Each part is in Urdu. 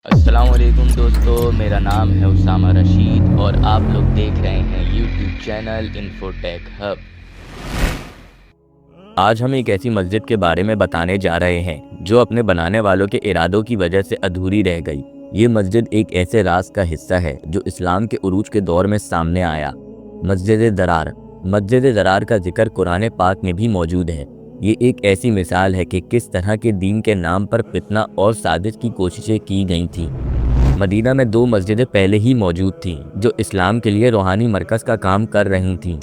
السلام علیکم دوستو، میرا نام ہے اسامہ رشید اور آپ لوگ دیکھ رہے ہیں یوٹیوب چینل انفوٹیک ہب۔ آج ہم ایک ایسی مسجد کے بارے میں بتانے جا رہے ہیں جو اپنے بنانے والوں کے ارادوں کی وجہ سے ادھوری رہ گئی۔ یہ مسجد ایک ایسے راز کا حصہ ہے جو اسلام کے عروج کے دور میں سامنے آیا۔ مسجد ضرار۔ مسجد ضرار کا ذکر قرآن پاک میں بھی موجود ہے۔ یہ ایک ایسی مثال ہے کہ کس طرح کے دین کے نام پر فتنہ اور سازش کی کوششیں کی گئی تھیں۔ مدینہ میں 2 مسجدیں پہلے ہی موجود تھیں جو اسلام کے لیے روحانی مرکز کا کام کر رہی تھیں۔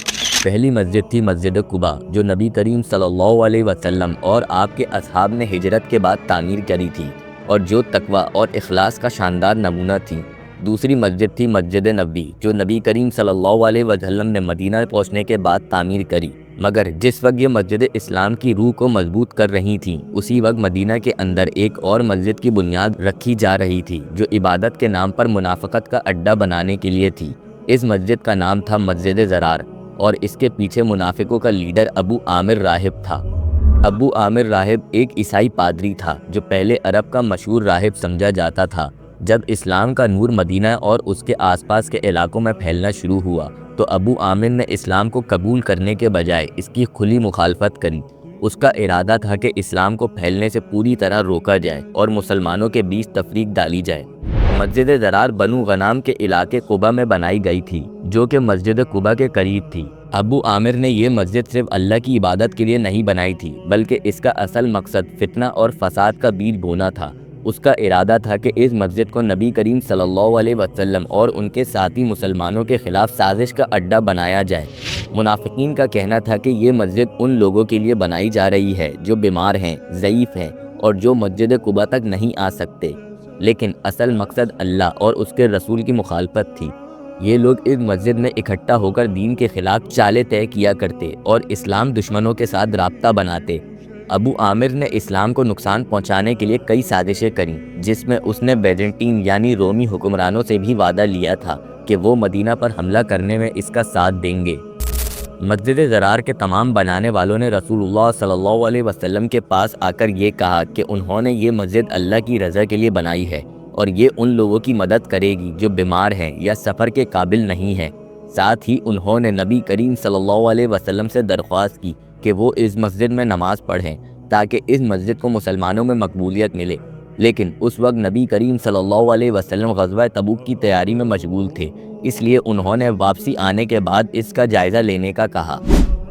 پہلی مسجد تھی مسجد قباء، جو نبی کریم صلی اللہ علیہ وسلم اور آپ کے اصحاب نے ہجرت کے بعد تعمیر کری تھی اور جو تقوی اور اخلاص کا شاندار نمونہ تھی۔ دوسری مسجد تھی مسجد نبوی، جو نبی کریم صلی اللہ علیہ وسلم نے مدینہ پہنچنے کے بعد تعمیر کری، مگر جس وقت یہ مسجد اسلام کی روح کو مضبوط کر رہی تھی اسی وقت مدینہ کے اندر ایک اور مسجد کی بنیاد رکھی جا رہی تھی جو عبادت کے نام پر منافقت کا اڈا بنانے کے لیے تھی۔ اس مسجد کا نام تھا مسجد ضرار اور اس کے پیچھے منافقوں کا لیڈر ابو عامر راہب تھا۔ ابو عامر راہب ایک عیسائی پادری تھا جو پہلے عرب کا مشہور راہب سمجھا جاتا تھا۔ جب اسلام کا نور مدینہ اور اس کے آس پاس کے علاقوں میں پھیلنا شروع ہوا تو ابو عامر نے اسلام کو قبول کرنے کے بجائے اس کی کھلی مخالفت کری۔ اس کا ارادہ تھا کہ اسلام کو پھیلنے سے پوری طرح روکا جائے اور مسلمانوں کے بیچ تفریق ڈالی جائے۔ مسجد ضرار بنو غنام کے علاقے قباء میں بنائی گئی تھی جو کہ مسجد قباء کے قریب تھی۔ ابو عامر نے یہ مسجد صرف اللہ کی عبادت کے لیے نہیں بنائی تھی بلکہ اس کا اصل مقصد فتنہ اور فساد کا بیج بونا تھا۔ اس کا ارادہ تھا کہ اس مسجد کو نبی کریم صلی اللہ علیہ وسلم اور ان کے ساتھی مسلمانوں کے خلاف سازش کا اڈا بنایا جائے۔ منافقین کا کہنا تھا کہ یہ مسجد ان لوگوں کے لیے بنائی جا رہی ہے جو بیمار ہیں، ضعیف ہیں اور جو مسجد قباء تک نہیں آ سکتے، لیکن اصل مقصد اللہ اور اس کے رسول کی مخالفت تھی۔ یہ لوگ اس مسجد میں اکٹھا ہو کر دین کے خلاف چالیں طے کیا کرتے اور اسلام دشمنوں کے ساتھ رابطہ بناتے۔ ابو عامر نے اسلام کو نقصان پہنچانے کے لیے کئی سازشیں کریں، جس میں اس نے بیزنٹین یعنی رومی حکمرانوں سے بھی وعدہ لیا تھا کہ وہ مدینہ پر حملہ کرنے میں اس کا ساتھ دیں گے۔ مسجد ضرار کے تمام بنانے والوں نے رسول اللہ صلی اللہ علیہ وسلم کے پاس آ کر یہ کہا کہ انہوں نے یہ مسجد اللہ کی رضا کے لیے بنائی ہے اور یہ ان لوگوں کی مدد کرے گی جو بیمار ہیں یا سفر کے قابل نہیں ہیں۔ ساتھ ہی انہوں نے نبی کریم صلی اللہ علیہ وسلم سے درخواست کی کہ وہ اس مسجد میں نماز پڑھیں تاکہ اس مسجد کو مسلمانوں میں مقبولیت ملے، لیکن اس وقت نبی کریم صلی اللہ علیہ وسلم غزوہ تبوک کی تیاری میں مشغول تھے، اس لیے انہوں نے واپسی آنے کے بعد اس کا جائزہ لینے کا کہا۔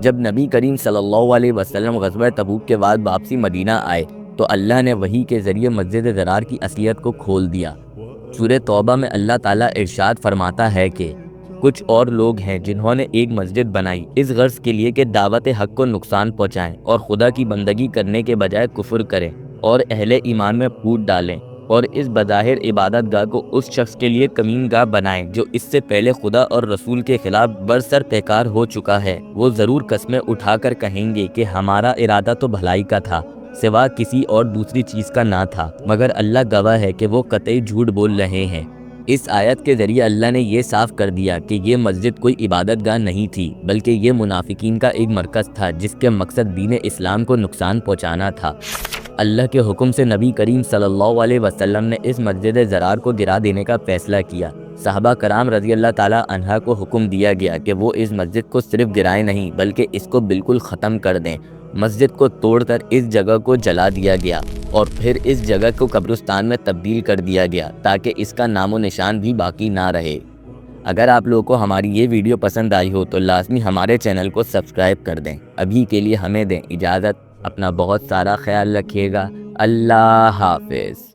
جب نبی کریم صلی اللہ علیہ وسلم غزوہ تبوک کے بعد واپسی مدینہ آئے تو اللہ نے وحی کے ذریعے مسجد ضرار کی اصلیت کو کھول دیا۔ سورہ توبہ میں اللہ تعالیٰ ارشاد فرماتا ہے کہ کچھ اور لوگ ہیں جنہوں نے ایک مسجد بنائی اس غرض کے لیے کہ دعوت حق کو نقصان پہنچائیں اور خدا کی بندگی کرنے کے بجائے کفر کریں اور اہل ایمان میں پھوٹ ڈالیں اور اس بظاہر عبادت گاہ کو اس شخص کے لیے کمین گاہ بنائیں جو اس سے پہلے خدا اور رسول کے خلاف برسر پیکار ہو چکا ہے۔ وہ ضرور قسمیں اٹھا کر کہیں گے کہ ہمارا ارادہ تو بھلائی کا تھا، سوا کسی اور دوسری چیز کا نہ تھا، مگر اللہ گواہ ہے کہ وہ قطعی جھوٹ بول رہے ہیں۔ اس آیت کے ذریعے اللہ نے یہ صاف کر دیا کہ یہ مسجد کوئی عبادت گاہ نہیں تھی بلکہ یہ منافقین کا ایک مرکز تھا جس کے مقصد دین اسلام کو نقصان پہنچانا تھا۔ اللہ کے حکم سے نبی کریم صلی اللہ علیہ وسلم نے اس مسجد ضرار کو گرا دینے کا فیصلہ کیا۔ صحابہ کرام رضی اللہ تعالیٰ عنہ کو حکم دیا گیا کہ وہ اس مسجد کو صرف گرائیں نہیں بلکہ اس کو بالکل ختم کر دیں۔ مسجد کو توڑ کر اس جگہ کو جلا دیا گیا اور پھر اس جگہ کو قبرستان میں تبدیل کر دیا گیا تاکہ اس کا نام و نشان بھی باقی نہ رہے۔ اگر آپ لوگوں کو ہماری یہ ویڈیو پسند آئی ہو تو لازمی ہمارے چینل کو سبسکرائب کر دیں۔ ابھی کے لیے ہمیں دیں اجازت، اپنا بہت سارا خیال رکھیے گا۔ اللہ حافظ۔